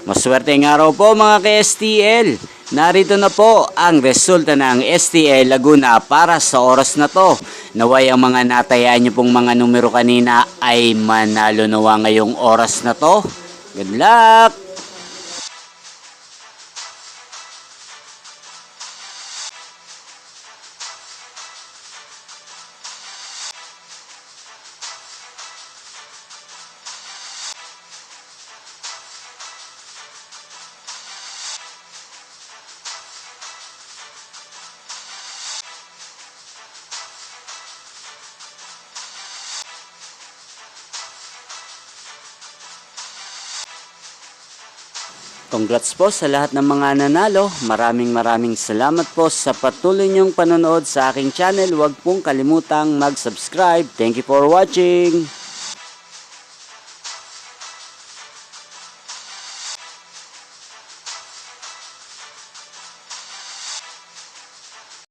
Maswerteng araw po mga ka-STL. Narito na po ang resulta ng STL Laguna para sa oras na to. Naway ang mga natayaan nyo pong mga numero kanina ay manalo nawa ngayong oras na to. Good luck! Congrats po sa lahat ng mga nanalo. Maraming salamat po sa patuloy niyong panonood sa aking channel. Huwag pong kalimutang mag-subscribe. Thank you for watching.